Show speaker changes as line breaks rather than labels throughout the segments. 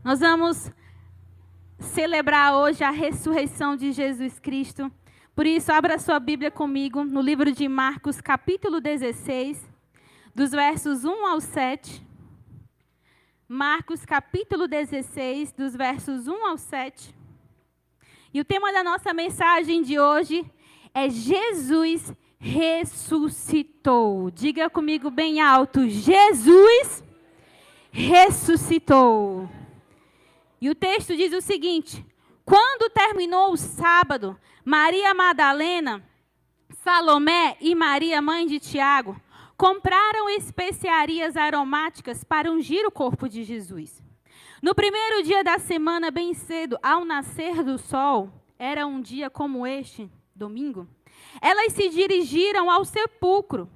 Nós vamos celebrar hoje a ressurreição de Jesus Cristo. Por isso, abra sua Bíblia comigo no livro de Marcos, capítulo 16, dos versos 1 ao 7. Marcos, capítulo 16, dos versos 1 ao 7. E o tema da nossa mensagem de hoje é Jesus ressuscitou. Diga comigo bem alto: Jesus ressuscitou. E o texto diz o seguinte: quando terminou o sábado, Maria Madalena, Salomé e Maria, mãe de Tiago, compraram especiarias aromáticas para ungir o corpo de Jesus. No primeiro dia da semana, bem cedo, ao nascer do sol, era um dia como este, domingo, elas se dirigiram ao sepulcro,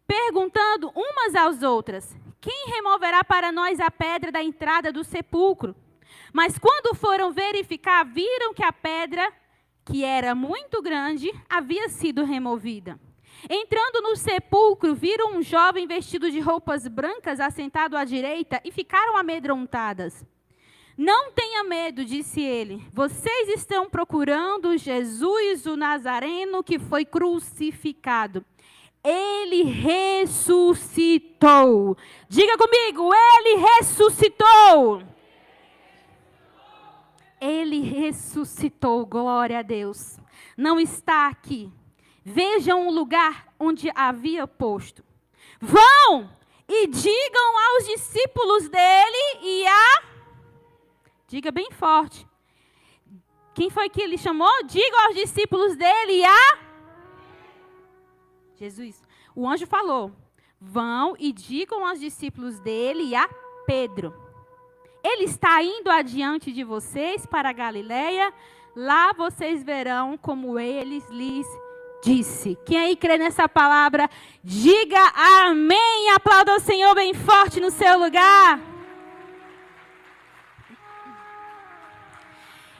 perguntando umas às outras: quem removerá para nós a pedra da entrada do sepulcro? Mas quando foram verificar, viram que a pedra, que era muito grande, havia sido removida. Entrando no sepulcro, viram um jovem vestido de roupas brancas assentado à direita e ficaram amedrontadas. Não tenha medo, disse ele. Vocês estão procurando Jesus, o Nazareno, que foi crucificado. Ele ressuscitou. Diga comigo: ele ressuscitou. Ele ressuscitou, glória a Deus. Não está aqui. Vejam o lugar onde havia posto. Vão e digam aos discípulos dele e a... Diga bem forte. Quem foi que ele chamou? Digam aos discípulos dele e a... Jesus. O anjo falou: vão e digam aos discípulos dele e a Pedro. Ele está indo adiante de vocês para a Galileia. Lá vocês verão como ele lhes disse. Quem aí crê nessa palavra, diga amém. Aplauda o Senhor bem forte no seu lugar.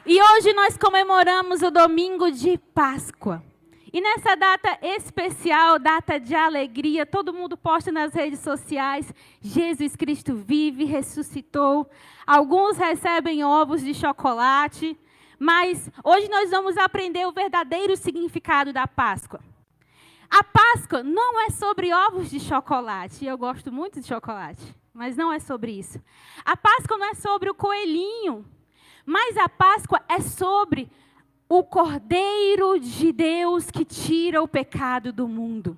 E hoje nós comemoramos o domingo de Páscoa. E nessa data especial, data de alegria, todo mundo posta nas redes sociais: Jesus Cristo vive, ressuscitou. Alguns recebem ovos de chocolate, mas hoje nós vamos aprender o verdadeiro significado da Páscoa. A Páscoa não é sobre ovos de chocolate. Eu gosto muito de chocolate, mas não é sobre isso. A Páscoa não é sobre o coelhinho, mas a Páscoa é sobre o Cordeiro de Deus que tira o pecado do mundo.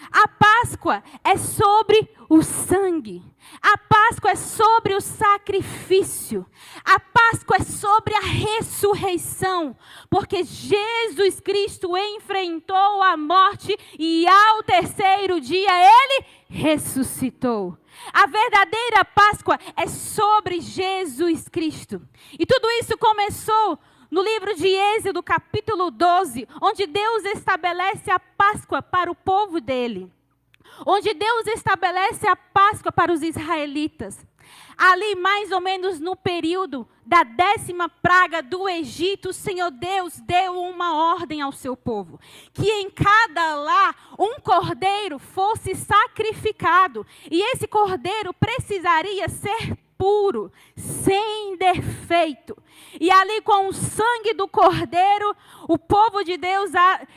A Páscoa é sobre o sangue. A Páscoa é sobre o sacrifício. A Páscoa é sobre a ressurreição. Porque Jesus Cristo enfrentou a morte e ao terceiro dia ele ressuscitou. A verdadeira Páscoa é sobre Jesus Cristo. E tudo isso começou no livro de Êxodo, capítulo 12, onde Deus estabelece a Páscoa para o povo dele. Onde Deus estabelece a Páscoa para os israelitas. Ali, mais ou menos no período da 10ª praga do Egito, o Senhor Deus deu uma ordem ao seu povo: que em cada lar um cordeiro fosse sacrificado. E esse cordeiro precisaria ser puro, sem defeito. E ali, com o sangue do cordeiro, o povo de Deus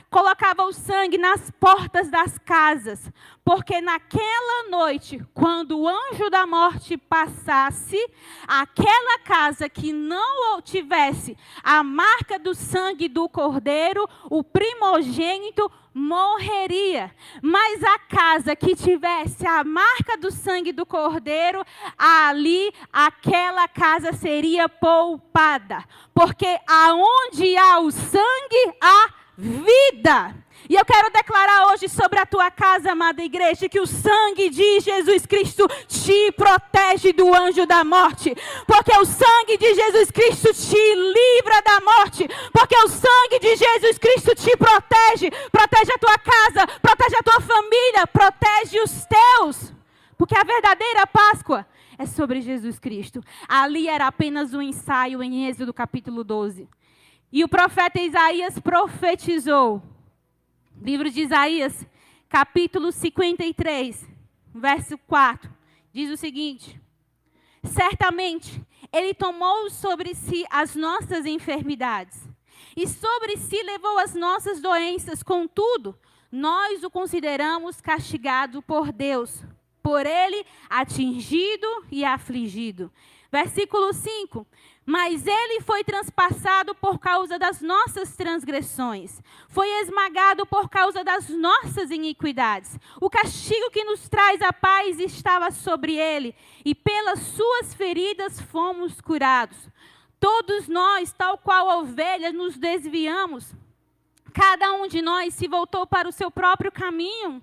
colocava o sangue nas portas das casas. Porque naquela noite, quando o anjo da morte passasse, aquela casa que não tivesse a marca do sangue do cordeiro, o primogênito morreria. Mas a casa que tivesse a marca do sangue do cordeiro, ali aquela casa seria poupada. Porque aonde há o sangue, há vida. E eu quero declarar hoje sobre a tua casa, amada igreja, que o sangue de Jesus Cristo te protege do anjo da morte. Porque o sangue de Jesus Cristo te livra da morte. Porque o sangue de Jesus Cristo te protege. Protege a tua casa, protege a tua família, protege os teus. Porque a verdadeira Páscoa é sobre Jesus Cristo. Ali era apenas um ensaio em Êxodo capítulo 12. E o profeta Isaías profetizou. Livro de Isaías, capítulo 53, verso 4, diz o seguinte: certamente Ele tomou sobre si as nossas enfermidades e sobre si levou as nossas doenças. Contudo, nós o consideramos castigado por Deus, por ele atingido e afligido. Versículo 5. Mas ele foi transpassado por causa das nossas transgressões, foi esmagado por causa das nossas iniquidades. O castigo que nos traz a paz estava sobre ele, e pelas suas feridas fomos curados. Todos nós, tal qual ovelhas, nos desviamos. Cada um de nós se voltou para o seu próprio caminho,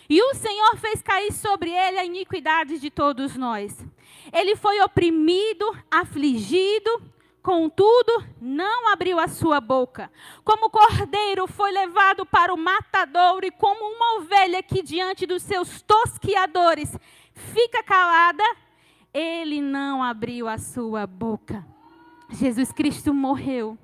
e o Senhor fez cair sobre ele a iniquidade de todos nós. Ele foi oprimido, afligido, contudo, não abriu a sua boca. Como cordeiro foi levado para o matadouro, e como uma ovelha que diante dos seus tosquiadores fica calada, ele não abriu a sua boca. Jesus Cristo morreu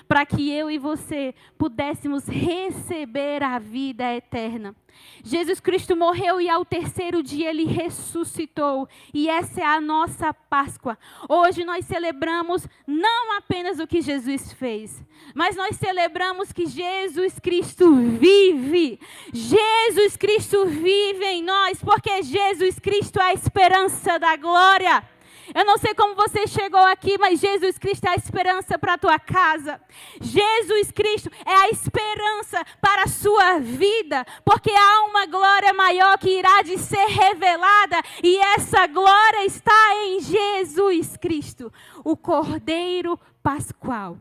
para que eu e você pudéssemos receber a vida eterna. Jesus Cristo morreu e ao terceiro dia Ele ressuscitou. E essa é a nossa Páscoa. Hoje nós celebramos não apenas o que Jesus fez, mas nós celebramos que Jesus Cristo vive. Jesus Cristo vive em nós, porque Jesus Cristo é a esperança da glória. Eu não sei como você chegou aqui, mas Jesus Cristo é a esperança para a tua casa. Jesus Cristo é a esperança para a sua vida, porque há uma glória maior que irá de ser revelada, e essa glória está em Jesus Cristo, o Cordeiro Pascual.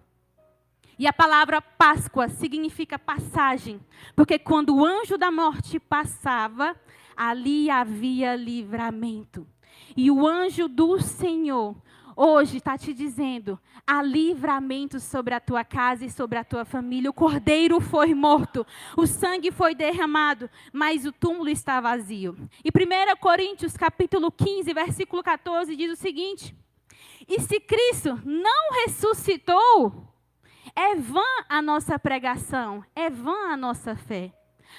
E a palavra Páscoa significa passagem, porque quando o anjo da morte passava, ali havia livramento. E o anjo do Senhor hoje está te dizendo: há livramento sobre a tua casa e sobre a tua família. O cordeiro foi morto, o sangue foi derramado, mas o túmulo está vazio. E 1 Coríntios capítulo 15, versículo 14 diz o seguinte: e se Cristo não ressuscitou, é vã a nossa pregação, é vã a nossa fé.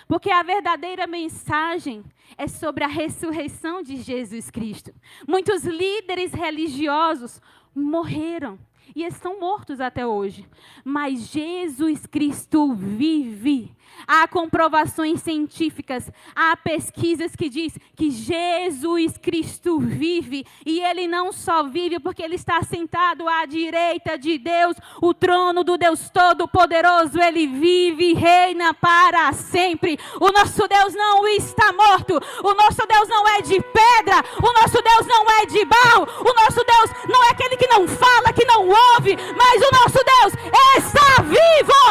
Porque a verdadeira mensagem é sobre a ressurreição de Jesus Cristo. Muitos líderes religiosos morreram e estão mortos até hoje. Mas Jesus Cristo vive. Há comprovações científicas, há pesquisas que dizem que Jesus Cristo vive. E Ele não só vive porque Ele está sentado à direita de Deus, o trono do Deus Todo-Poderoso. Ele vive e reina para sempre. O nosso Deus não está morto. O nosso Deus não é de pedra. O nosso Deus não é de barro. O nosso Deus não é aquele que não fala, que não ouve. Mas o nosso Deus está vivo.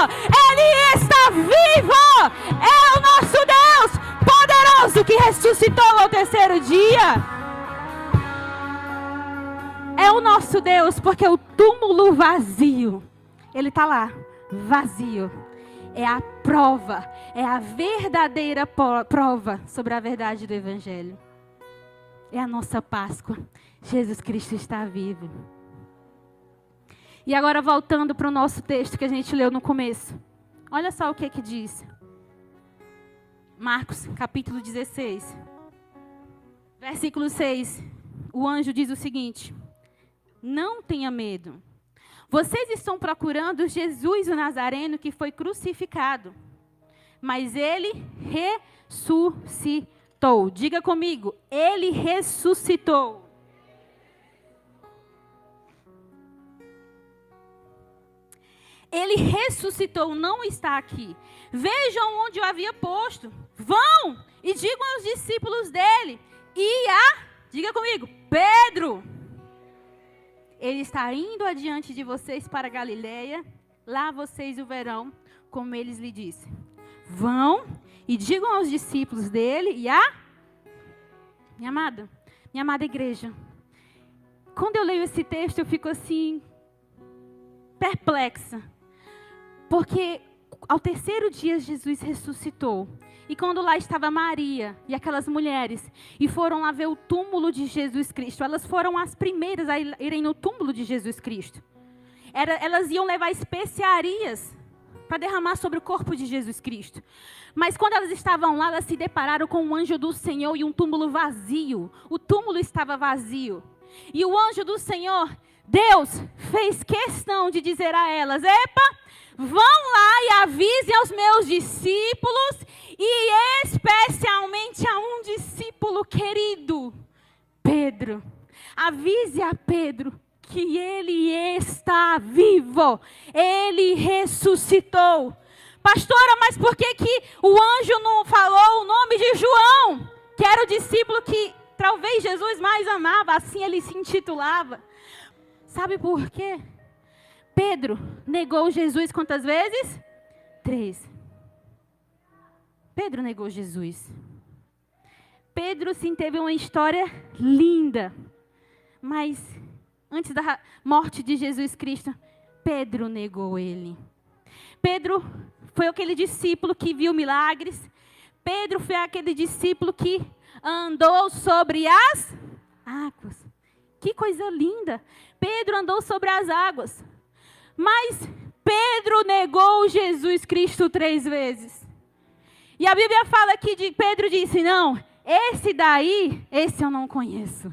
Ele está vivo. É o nosso Deus poderoso que ressuscitou ao terceiro dia. É o nosso Deus, porque o túmulo vazio, ele está lá, vazio. É a prova, é a verdadeira prova sobre a verdade do Evangelho. É a nossa Páscoa. Jesus Cristo está vivo. E agora voltando para o nosso texto que a gente leu no começo. Olha só o que diz. Marcos, capítulo 16. Versículo 6. O anjo diz o seguinte: não tenha medo. Vocês estão procurando Jesus o Nazareno que foi crucificado. Mas ele ressuscitou. Diga comigo, ele ressuscitou. Ele ressuscitou, não está aqui. Vejam onde eu havia posto. Vão e digam aos discípulos dele. Diga comigo, Pedro. Ele está indo adiante de vocês para Galileia. Lá vocês o verão, como eles lhe disse. Vão e digam aos discípulos dele minha amada igreja. Quando eu leio esse texto, eu fico assim, perplexa. Porque ao terceiro dia Jesus ressuscitou. E quando lá estava Maria e aquelas mulheres, e foram lá ver o túmulo de Jesus Cristo, elas foram as primeiras a irem no túmulo de Jesus Cristo. Elas iam levar especiarias para derramar sobre o corpo de Jesus Cristo. Mas quando elas estavam lá, elas se depararam com um anjo do Senhor e um túmulo vazio. O túmulo estava vazio. E o anjo do Senhor, Deus, fez questão de dizer a elas: epa, vão lá e avisem aos meus discípulos, e especialmente a um discípulo querido, Pedro. Avise a Pedro que ele está vivo, ele ressuscitou. Pastora, mas por que o anjo não falou o nome de João, que era o discípulo que talvez Jesus mais amava, assim ele se intitulava? Sabe por quê? Pedro negou Jesus quantas vezes? 3. Pedro negou Jesus. Pedro sim teve uma história linda, mas antes da morte de Jesus Cristo, Pedro negou ele. Pedro foi aquele discípulo que viu milagres. Pedro foi aquele discípulo que andou sobre as águas. Que coisa linda! Pedro andou sobre as águas. Mas Pedro negou Jesus Cristo 3 vezes. E a Bíblia fala que Pedro disse: não, esse daí, esse eu não conheço.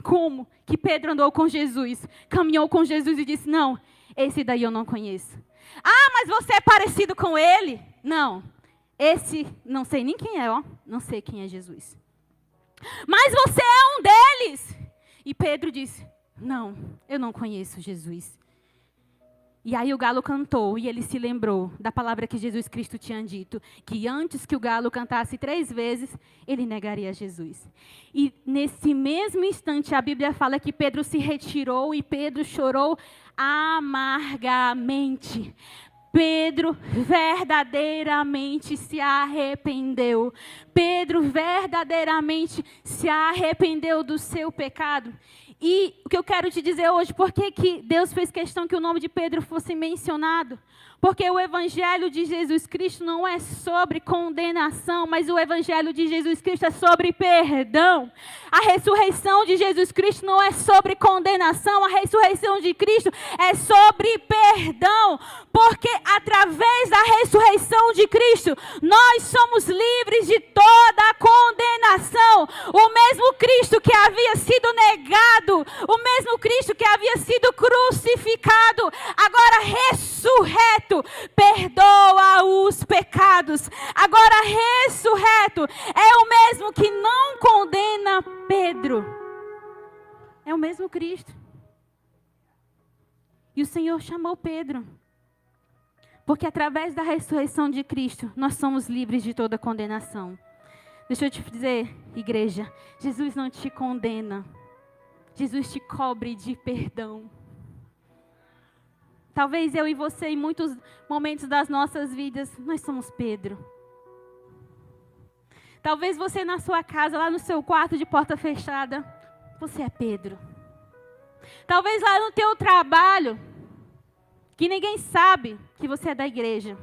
Como que Pedro andou com Jesus, caminhou com Jesus e disse: não, esse daí eu não conheço. Ah, mas você é parecido com ele? Não, esse não sei nem quem é, ó. Não sei quem é Jesus. Mas você é um deles. E Pedro disse: não, eu não conheço Jesus. E aí o galo cantou e ele se lembrou da palavra que Jesus Cristo tinha dito, que antes que o galo cantasse 3 vezes, ele negaria Jesus. E nesse mesmo instante a Bíblia fala que Pedro se retirou e Pedro chorou amargamente. Pedro verdadeiramente se arrependeu. Pedro verdadeiramente se arrependeu do seu pecado. E o que eu quero te dizer hoje, por que Deus fez questão que o nome de Pedro fosse mencionado? Porque o Evangelho de Jesus Cristo não é sobre condenação, mas o Evangelho de Jesus Cristo é sobre perdão. A ressurreição de Jesus Cristo não é sobre condenação, a ressurreição de Cristo é sobre perdão. Porque através da ressurreição de Cristo, nós somos livres de toda a condenação. O mesmo Cristo que havia sido negado, o mesmo Cristo que havia sido crucificado, agora ressurreto, perdoa os pecados. Agora ressurreto é o mesmo que não condena Pedro. É o mesmo Cristo. E o Senhor chamou Pedro, porque através da ressurreição de Cristo, nós somos livres de toda condenação. Deixa eu te dizer, igreja, Jesus não te condena. Jesus te cobre de perdão. Talvez eu e você, em muitos momentos das nossas vidas, nós somos Pedro. Talvez você na sua casa, lá no seu quarto de porta fechada, você é Pedro. Talvez lá no teu trabalho, que ninguém sabe que você é da igreja.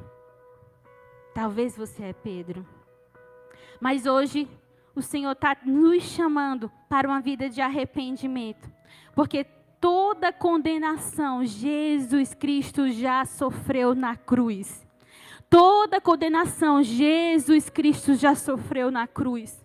Talvez você é Pedro. Mas hoje, o Senhor está nos chamando para uma vida de arrependimento. Porque toda condenação, Jesus Cristo já sofreu na cruz. Toda condenação, Jesus Cristo já sofreu na cruz.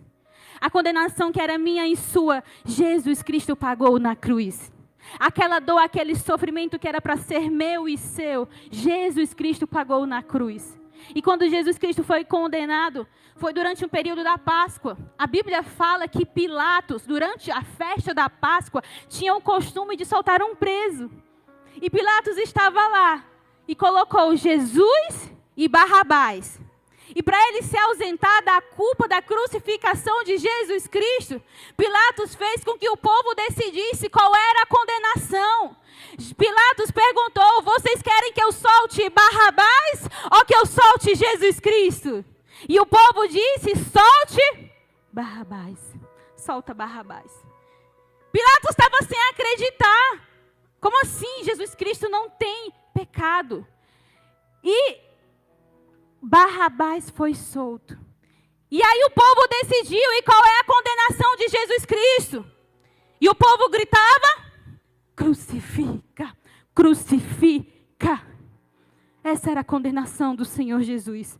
A condenação que era minha e sua, Jesus Cristo pagou na cruz. Aquela dor, aquele sofrimento que era para ser meu e seu, Jesus Cristo pagou na cruz. E quando Jesus Cristo foi condenado, foi durante um período da Páscoa. A Bíblia fala que Pilatos, durante a festa da Páscoa, tinha o costume de soltar um preso. E Pilatos estava lá e colocou Jesus e Barrabás. E para ele se ausentar da culpa da crucificação de Jesus Cristo, Pilatos fez com que o povo decidisse qual era a condenação. Pilatos perguntou: vocês querem que eu solte Barrabás ou que eu solte Jesus Cristo? E o povo disse: solte Barrabás. Solta Barrabás. Pilatos estava sem acreditar. Como assim? Jesus Cristo não tem pecado. E Barrabás foi solto. E aí o povo decidiu: e qual é a condenação de Jesus Cristo? E o povo gritava: crucifica, crucifica. Essa era a condenação do Senhor Jesus.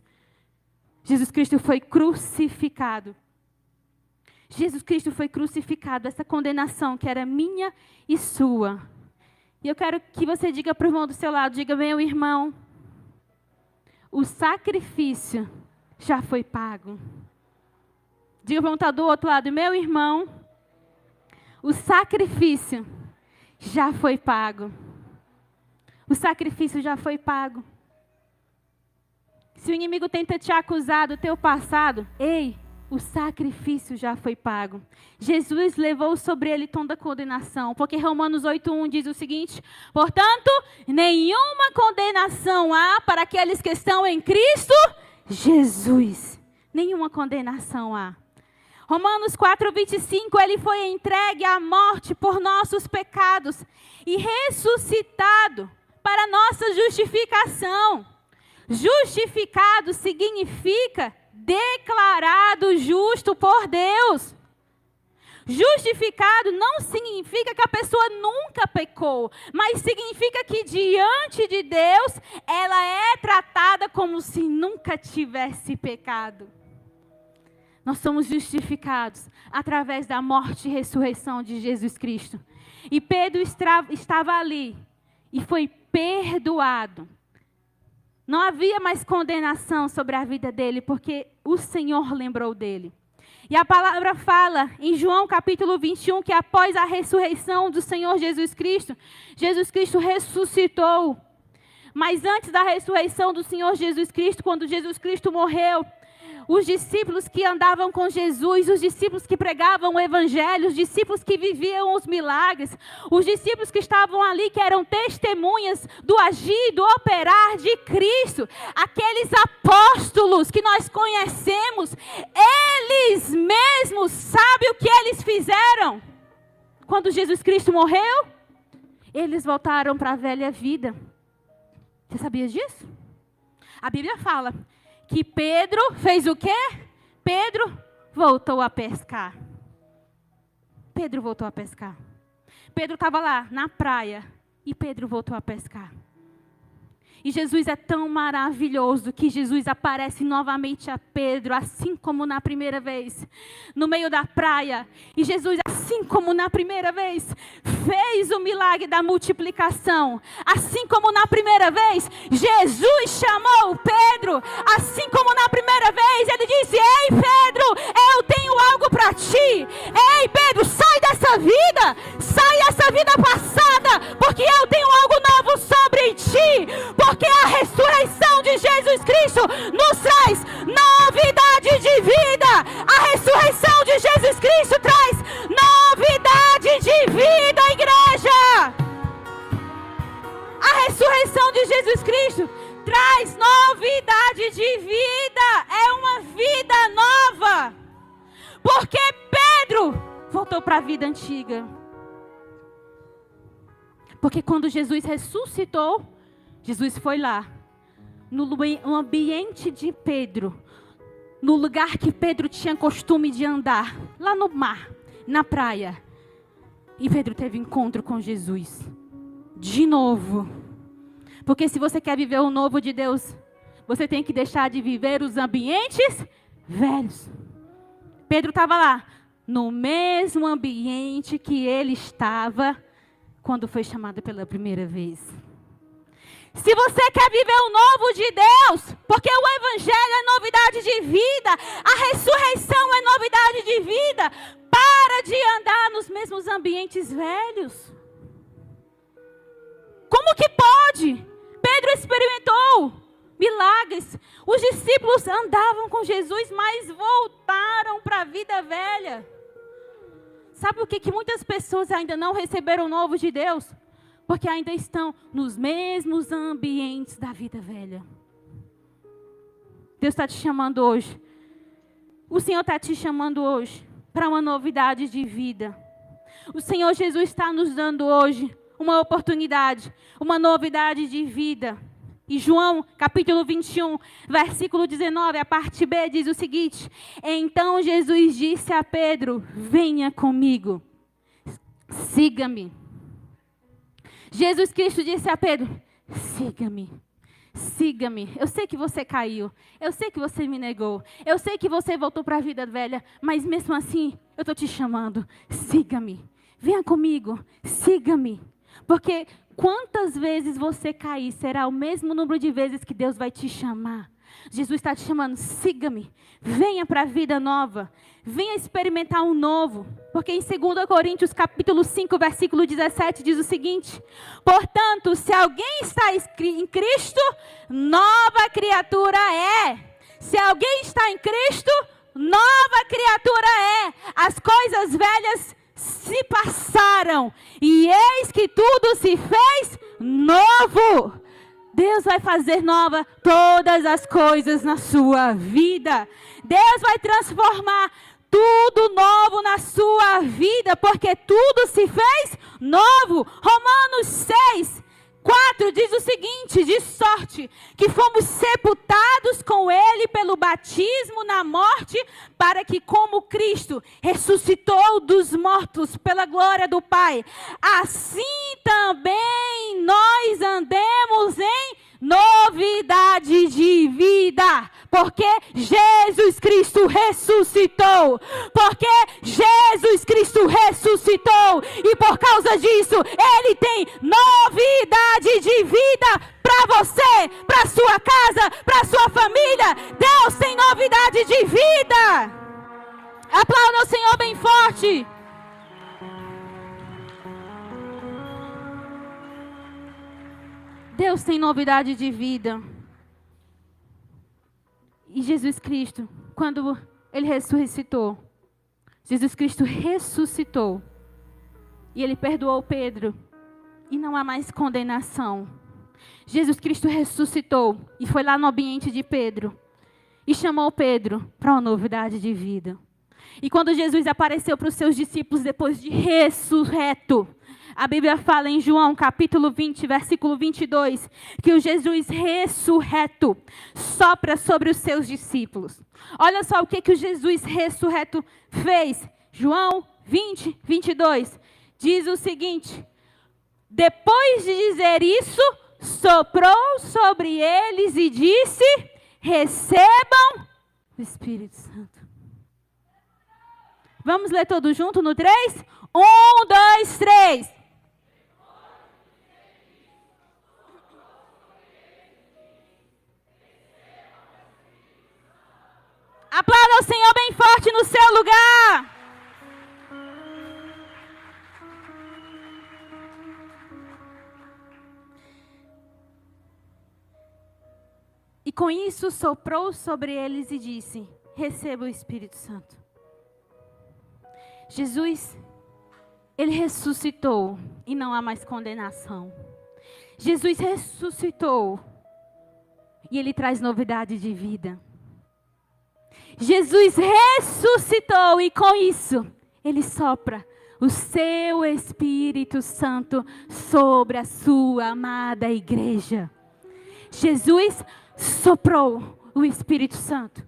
Jesus Cristo foi crucificado. Jesus Cristo foi crucificado, essa condenação que era minha e sua. E eu quero que você diga para o irmão do seu lado, diga, meu irmão, o sacrifício já foi pago. Diga para o irmão que está do outro lado, meu irmão, o sacrifício já foi pago. O sacrifício já foi pago. Se o inimigo tenta te acusar do teu passado, ei, o sacrifício já foi pago. Jesus levou sobre ele toda a condenação, porque Romanos 8:1 diz o seguinte: portanto, nenhuma condenação há para aqueles que estão em Cristo Jesus. Nenhuma condenação há. Romanos 4:25, ele foi entregue à morte por nossos pecados e ressuscitado para nossa justificação. Justificado significa declarado justo por Deus. Justificado não significa que a pessoa nunca pecou, mas significa que diante de Deus ela é tratada como se nunca tivesse pecado. Nós somos justificados através da morte e ressurreição de Jesus Cristo. E Pedro estava ali e foi perdoado. Não havia mais condenação sobre a vida dele, porque o Senhor lembrou dele. E a palavra fala em João capítulo 21, que após a ressurreição do Senhor Jesus Cristo ressuscitou. Mas antes da ressurreição do Senhor Jesus Cristo, quando Jesus Cristo morreu, os discípulos que andavam com Jesus, os discípulos que pregavam o evangelho, os discípulos que viviam os milagres, os discípulos que estavam ali, que eram testemunhas do agir, do operar de Cristo, aqueles apóstolos que nós conhecemos, eles mesmos sabem o que eles fizeram. Quando Jesus Cristo morreu, eles voltaram para a velha vida. Você sabia disso? A Bíblia fala que Pedro fez o quê? Pedro voltou a pescar. Pedro voltou a pescar. Pedro estava lá na praia e Pedro voltou a pescar. E Jesus é tão maravilhoso que Jesus aparece novamente a Pedro, assim como na primeira vez, no meio da praia. E Jesus, assim como na primeira vez, fez o milagre da multiplicação. Assim como na primeira vez, Jesus chamou Pedro. Assim como na primeira vez, ele disse: ei Pedro, eu tenho algo para ti. Ei Pedro, sai dessa vida. Sai dessa vida passada, porque eu tenho algo novo sobre ti. Porque a ressurreição de Jesus Cristo nos traz novidade de vida. A ressurreição de Jesus Cristo traz novidade de vida, igreja. A ressurreição de Jesus Cristo traz novidade de vida. É uma vida nova. Porque Pedro voltou para a vida antiga. Porque quando Jesus ressuscitou, Jesus foi lá, no ambiente de Pedro, no lugar que Pedro tinha costume de andar, lá no mar, na praia. E Pedro teve encontro com Jesus, de novo. Porque se você quer viver o novo de Deus, você tem que deixar de viver os ambientes velhos. Pedro estava lá, no mesmo ambiente que ele estava quando foi chamado pela primeira vez. Se você quer viver o novo de Deus, porque o Evangelho é novidade de vida, a ressurreição é novidade de vida, para de andar nos mesmos ambientes velhos. Como que pode? Pedro experimentou milagres. Os discípulos andavam com Jesus, mas voltaram para a vida velha. Sabe o que muitas pessoas ainda não receberam o novo de Deus? Porque ainda estão nos mesmos ambientes da vida velha. Deus está te chamando hoje. O Senhor está te chamando hoje para uma novidade de vida. O Senhor Jesus está nos dando hoje uma oportunidade, uma novidade de vida. E João, capítulo 21, versículo 19, a parte B, diz o seguinte: então Jesus disse a Pedro: venha comigo, siga-me. Jesus Cristo disse a Pedro: siga-me. Siga-me. Eu sei que você caiu. Eu sei que você me negou. Eu sei que você voltou para a vida velha. Mas mesmo assim, eu estou te chamando. Siga-me. Venha comigo. Siga-me. Porque quantas vezes você cair, será o mesmo número de vezes que Deus vai te chamar. Jesus está te chamando, siga-me, venha para a vida nova, venha experimentar um novo, porque em 2 Coríntios capítulo 5, versículo 17 diz o seguinte: portanto, se alguém está em Cristo, nova criatura é. Se alguém está em Cristo, nova criatura é. As coisas velhas se passaram, e eis que tudo se fez novo. Deus vai fazer nova todas as coisas na sua vida. Deus vai transformar tudo novo na sua vida, porque tudo se fez novo. Romanos 6, 4 diz o seguinte: de sorte que fomos sepultados com Ele pelo batismo na morte, para que como Cristo ressuscitou dos mortos pela glória do Pai, assim também nós andemos em novidade de vida, porque Jesus Cristo ressuscitou, porque Jesus Cristo ressuscitou, e por causa disso, Ele tem novidade de vida para você, para sua casa, para sua família. Deus tem novidade de vida. Aplauda o Senhor bem forte. Deus tem novidade de vida. E Jesus Cristo, quando Ele ressuscitou, Jesus Cristo ressuscitou. E Ele perdoou Pedro. E não há mais condenação. Jesus Cristo ressuscitou e foi lá no ambiente de Pedro. E chamou Pedro para uma novidade de vida. E quando Jesus apareceu para os seus discípulos depois de ressurreto, a Bíblia fala em João capítulo 20, versículo 22, que o Jesus ressurreto sopra sobre os seus discípulos. Olha só o que o Jesus ressurreto fez. João 20, 22, diz o seguinte: depois de dizer isso, soprou sobre eles e disse: recebam o Espírito Santo. Vamos ler todos juntos no 3? 1, 2, 3. Aplauda o Senhor bem forte no seu lugar. E com isso soprou sobre eles e disse: receba o Espírito Santo. Jesus, Ele ressuscitou e não há mais condenação. Jesus ressuscitou e Ele traz novidade de vida. Jesus ressuscitou e com isso Ele sopra o seu Espírito Santo sobre a sua amada igreja. Jesus soprou o Espírito Santo.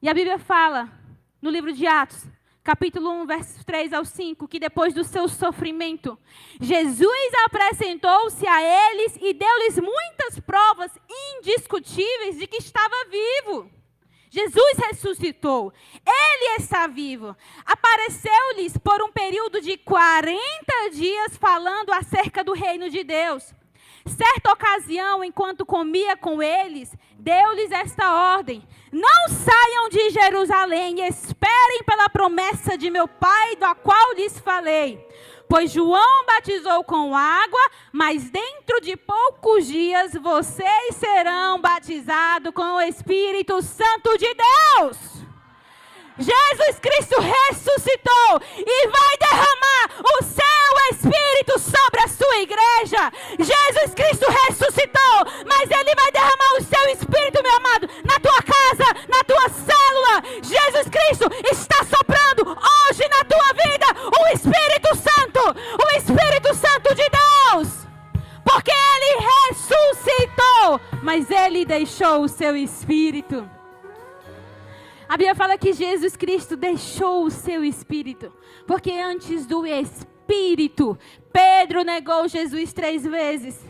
E a Bíblia fala no livro de Atos, capítulo 1, versos 3 ao 5, que depois do seu sofrimento, Jesus apresentou-se a eles e deu-lhes muitas provas indiscutíveis de que estava vivo. Jesus ressuscitou, Ele está vivo. Apareceu-lhes por um período de 40 dias falando acerca do reino de Deus. Certa ocasião, enquanto comia com eles, deu-lhes esta ordem: não saiam de Jerusalém e esperem pela promessa de meu Pai, da qual lhes falei. Pois João batizou com água, mas dentro de poucos dias vocês serão batizados com o Espírito Santo de Deus. Jesus Cristo ressuscitou e vai derramar o seu Espírito sobre a sua igreja. Jesus Cristo ressuscitou, mas Ele vai derramar o seu Espírito, meu amado, na tua casa, na tua célula. Jesus Cristo está soprando hoje na tua vida o Espírito Santo de Deus. Porque Ele ressuscitou, mas Ele deixou o seu Espírito. A Bíblia fala que Jesus Cristo deixou o seu Espírito, porque antes do Espírito, Pedro negou Jesus 3 vezes.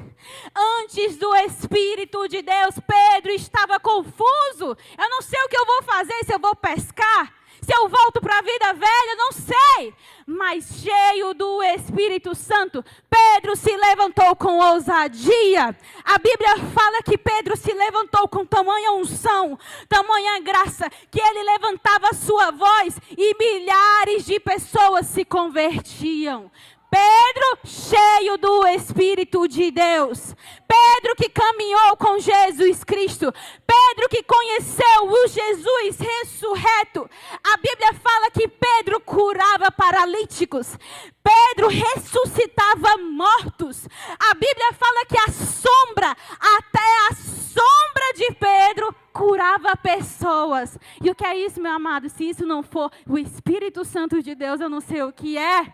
Antes do Espírito de Deus, Pedro estava confuso. Eu não sei o que eu vou fazer, se eu vou pescar, se eu volto para a vida velha, não sei. Mas cheio do Espírito Santo, Pedro se levantou com ousadia. A Bíblia fala que Pedro se levantou com tamanha unção, tamanha graça, que ele levantava a sua voz e milhares de pessoas se convertiam. Pedro, cheio do Espírito de Deus. Pedro que caminhou com Jesus Cristo. Pedro que conheceu o Jesus ressurreto. A Bíblia fala que Pedro curava paralíticos. Pedro ressuscitava mortos. A Bíblia fala que a sombra, até a sombra de Pedro, curava pessoas. E o que é isso, meu amado? Se isso não for o Espírito Santo de Deus, eu não sei o que é.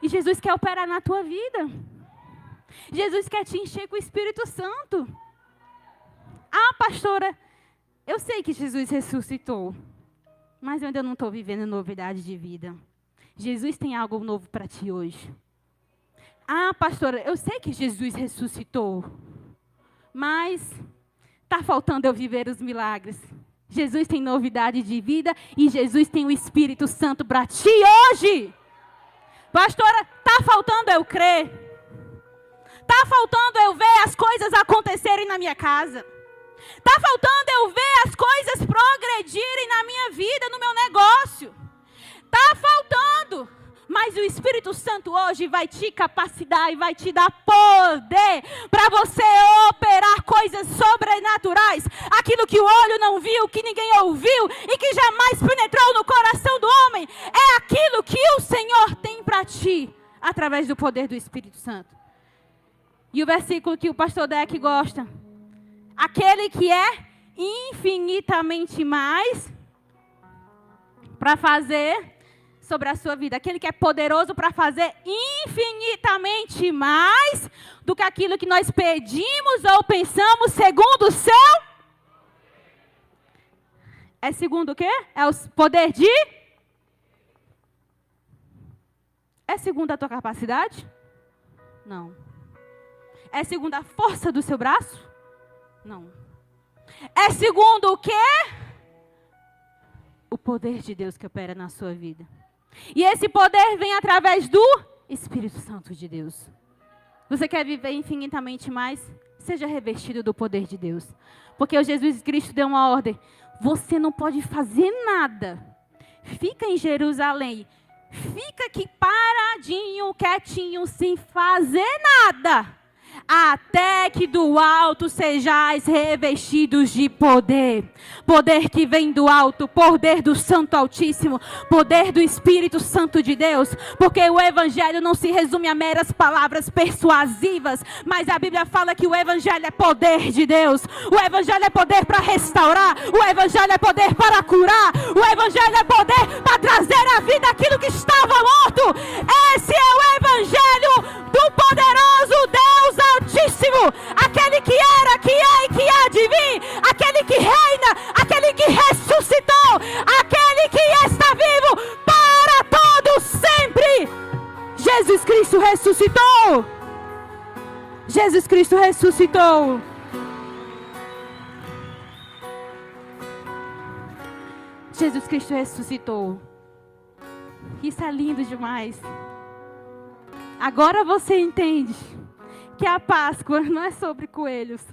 E Jesus quer operar na tua vida. Jesus quer te encher com o Espírito Santo. Ah, pastora, eu sei que Jesus ressuscitou, mas eu ainda não estou vivendo novidade de vida. Jesus tem algo novo para ti hoje. Ah, pastora, eu sei que Jesus ressuscitou, mas está faltando eu viver os milagres. Jesus tem novidade de vida e Jesus tem o Espírito Santo para ti hoje. Pastora, está faltando eu crer. Está faltando eu ver as coisas acontecerem na minha casa. Está faltando eu ver as coisas progredirem na minha vida, no meu negócio. Está faltando. Mas o Espírito Santo hoje vai te capacitar e vai te dar poder para você operar coisas sobrenaturais. Aquilo que o olho não viu, que ninguém ouviu e que jamais penetrou no coração do homem. É aquilo que o Senhor tem para ti, através do poder do Espírito Santo. E o versículo que o pastor Deck gosta. Aquele que é infinitamente mais para fazer sobre a sua vida. Aquele que é poderoso para fazer infinitamente mais do que aquilo que nós pedimos ou pensamos, segundo o seu. É segundo o quê? É o poder de? É segundo a tua capacidade? Não. É segundo a força do seu braço? Não. É segundo o quê? O poder de Deus que opera na sua vida. E esse poder vem através do Espírito Santo de Deus. Você quer viver infinitamente mais? Seja revestido do poder de Deus. Porque o Jesus Cristo deu uma ordem. Você não pode fazer nada. Fica em Jerusalém. Fica aqui paradinho, quietinho, sem fazer nada. Até que do alto sejais revestidos de poder. Poder que vem do alto, poder do Santo Altíssimo, poder do Espírito Santo de Deus. Porque o Evangelho não se resume a meras palavras persuasivas, mas a Bíblia fala que o Evangelho é poder de Deus. O Evangelho é poder para restaurar, o Evangelho é poder para curar, o Evangelho é poder para trazer à vida aquilo que estava morto. Esse é o Evangelho do poderoso Deus Altíssimo, aquele que era, que é e que há de vir, aquele que reina, aquele que ressuscitou, aquele que está vivo para todo sempre. Jesus Cristo ressuscitou. Jesus Cristo ressuscitou. Jesus Cristo ressuscitou. Isso é lindo demais. Agora você entende que a Páscoa não é sobre coelhos.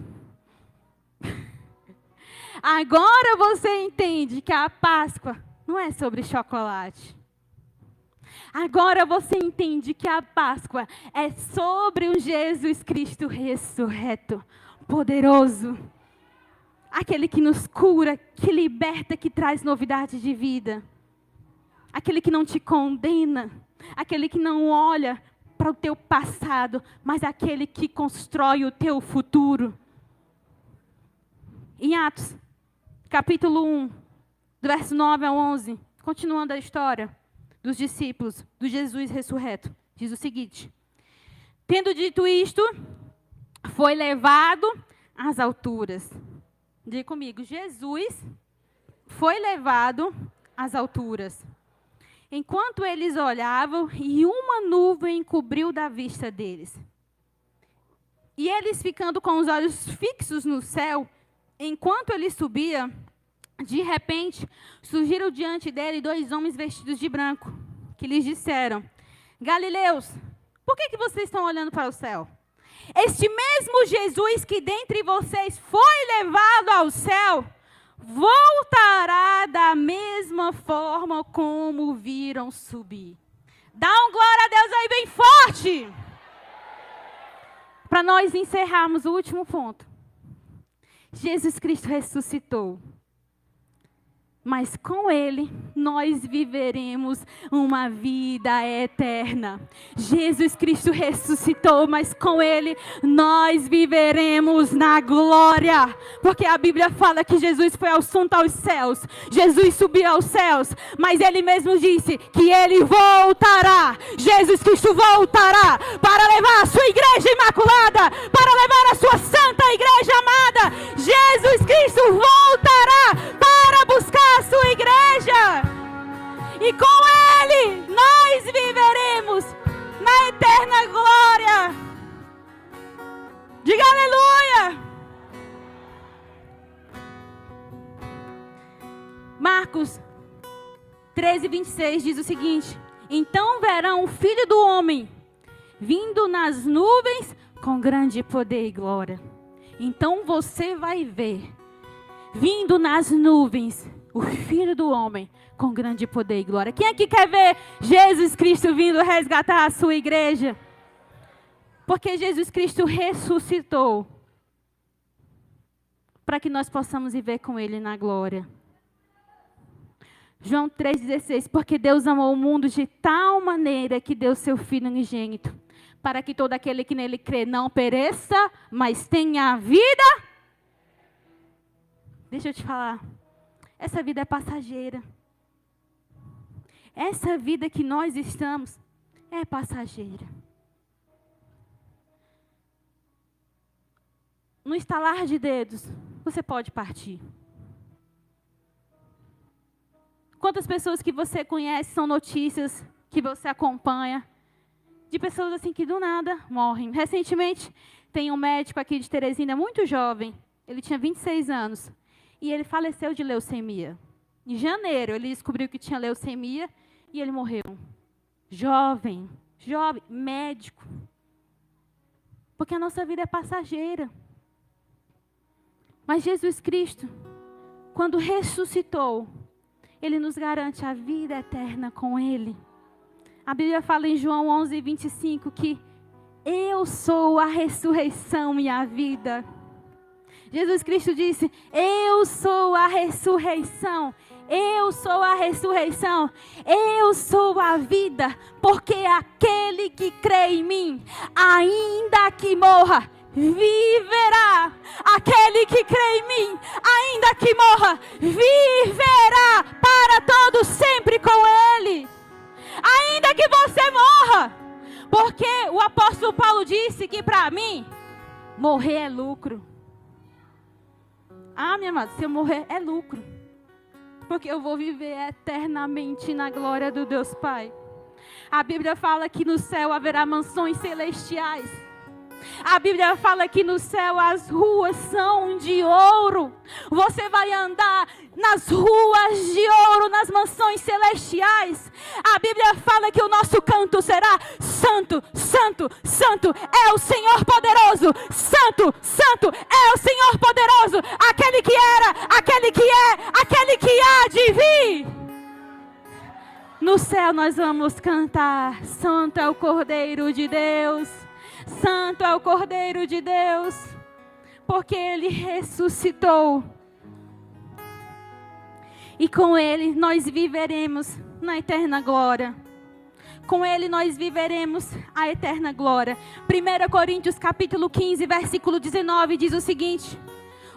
Agora você entende que a Páscoa não é sobre chocolate. Agora você entende que a Páscoa é sobre um Jesus Cristo ressurreto, poderoso. Aquele que nos cura, que liberta, que traz novidade de vida. Aquele que não te condena, aquele que não olha para o teu passado, mas aquele que constrói o teu futuro. Em Atos, capítulo 1, do verso 9 ao 11, continuando a história dos discípulos, do Jesus ressurreto, diz o seguinte: tendo dito isto, foi levado às alturas. Diga comigo, Jesus foi levado às alturas. Enquanto eles olhavam, e uma nuvem encobriu da vista deles. E eles ficando com os olhos fixos no céu, enquanto ele subia, de repente, surgiram diante dele 2 homens vestidos de branco, que lhes disseram: Galileus, por que vocês estão olhando para o céu? Este mesmo Jesus que dentre vocês foi levado ao céu, voltará da mesma forma como o viram subir. Dá um glória a Deus aí bem forte. Para nós encerrarmos o último ponto. Jesus Cristo ressuscitou. Mas com Ele, nós viveremos uma vida eterna. Jesus Cristo ressuscitou, mas com Ele, nós viveremos na glória. Porque a Bíblia fala que Jesus foi assunto aos céus. Jesus subiu aos céus, mas Ele mesmo disse que Ele voltará. Jesus Cristo voltará para levar a sua igreja imaculada, para levar a sua santa igreja amada. Jesus Cristo voltará para buscar a sua igreja, e com Ele nós viveremos na eterna glória. Diga aleluia. Marcos 13:26 diz o seguinte: então verão o Filho do Homem vindo nas nuvens com grande poder e glória. Então você vai ver vindo nas nuvens o Filho do Homem com grande poder e glória. Quem aqui quer ver Jesus Cristo vindo resgatar a sua igreja? Porque Jesus Cristo ressuscitou para que nós possamos viver com Ele na glória. João 3,16: porque Deus amou o mundo de tal maneira que deu seu Filho unigênito, para que todo aquele que nele crê não pereça, mas tenha a vida. Deixa eu te falar. Essa vida é passageira. Essa vida que nós estamos é passageira. No estalar de dedos, você pode partir. Quantas pessoas que você conhece são notícias que você acompanha de pessoas assim que do nada morrem. Recentemente, tem um médico aqui de Teresina, muito jovem. Ele tinha 26 anos. E ele faleceu de leucemia. Em janeiro, ele descobriu que tinha leucemia e ele morreu. Jovem, médico. Porque a nossa vida é passageira. Mas Jesus Cristo, quando ressuscitou, Ele nos garante a vida eterna com Ele. A Bíblia fala em João 11:25 que eu sou a ressurreição e a vida. Jesus Cristo disse: eu sou a ressurreição, eu sou a ressurreição, eu sou a vida, porque aquele que crê em mim, ainda que morra, viverá. Aquele que crê em mim, ainda que morra, viverá para todo sempre com Ele. Ainda que você morra, porque o apóstolo Paulo disse que para mim, morrer é lucro. Ah, minha amada, se eu morrer é lucro. Porque eu vou viver eternamente na glória do Deus Pai. A Bíblia fala que no céu haverá mansões celestiais. A Bíblia fala que no céu as ruas são de ouro. Você vai andar nas ruas de ouro, nas mansões celestiais. A Bíblia fala que o nosso canto será: Santo, Santo, Santo é o Senhor poderoso. Santo, Santo é o Senhor poderoso. Aquele que era, aquele que é, aquele que há de vir. No céu nós vamos cantar: Santo é o Cordeiro de Deus. Santo é o Cordeiro de Deus, porque Ele ressuscitou. E com Ele nós viveremos na eterna glória. Com Ele nós viveremos a eterna glória. 1 Coríntios capítulo 15, versículo 19 diz o seguinte.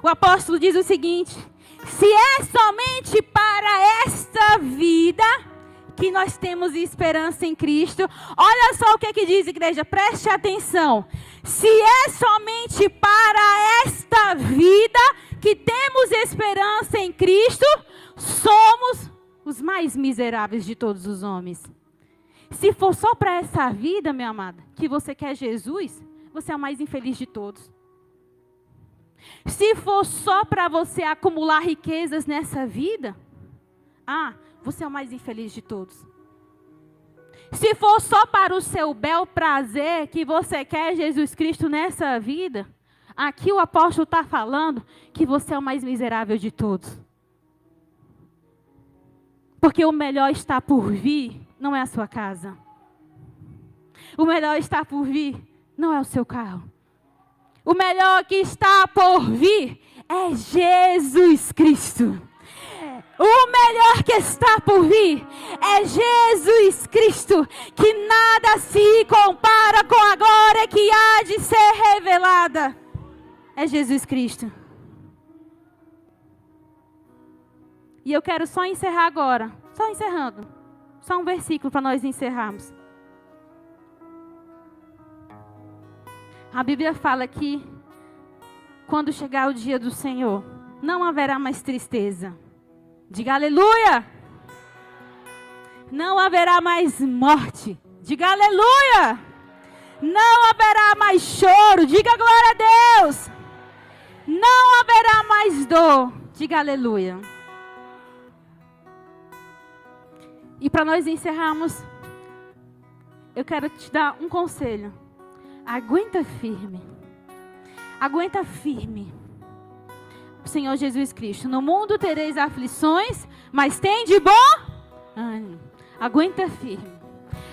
O apóstolo diz o seguinte: se é somente para esta vida que nós temos esperança em Cristo. Olha só o que diz, igreja, preste atenção. Se é somente para esta vida que temos esperança em Cristo, somos os mais miseráveis de todos os homens. Se for só para essa vida, minha amada, que você quer Jesus, você é o mais infeliz de todos. Se for só para você acumular riquezas nessa vida, você é o mais infeliz de todos. Se for só para o seu bel prazer que você quer Jesus Cristo nessa vida, aqui o apóstolo está falando que você é o mais miserável de todos. Porque o melhor está por vir, não é a sua casa. O melhor está por vir, não é o seu carro. O melhor que está por vir é Jesus Cristo. O melhor que está por vir é Jesus Cristo, que nada se compara com a glória que há de ser revelada. É Jesus Cristo. E eu quero só encerrar agora, só encerrando, só um versículo para nós encerrarmos. A Bíblia fala que quando chegar o dia do Senhor, não haverá mais tristeza. Diga aleluia! Não haverá mais morte. Diga aleluia! Não haverá mais choro. Diga glória a Deus! Não haverá mais dor. Diga aleluia! E para nós encerrarmos, eu quero te dar um conselho. Aguenta firme. Aguenta firme. Senhor Jesus Cristo, no mundo tereis aflições, mas tem de bom ânimo. Aguenta firme.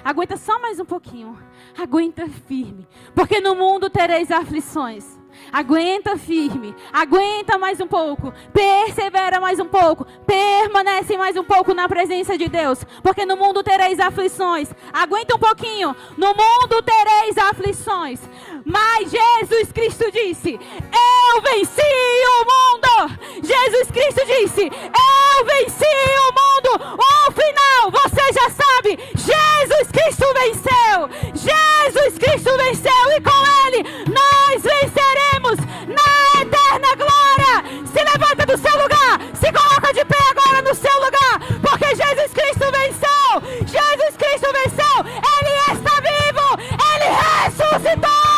Aguenta só mais um pouquinho. Aguenta firme. Porque no mundo tereis aflições. Aguenta firme. Aguenta mais um pouco. Persevera mais um pouco. Permanece mais um pouco na presença de Deus. Porque no mundo tereis aflições. Aguenta um pouquinho. No mundo tereis aflições. Mas Jesus Cristo disse: eu venci o mundo. Jesus Cristo disse: eu venci o mundo. O final, você já sabe. Jesus Cristo venceu. Jesus Cristo venceu. E com Ele nós venceremos na eterna glória. Se levanta do seu lugar. Se coloca de pé agora no seu lugar. Porque Jesus Cristo venceu. Jesus Cristo venceu. Ele está vivo. Ele ressuscitou.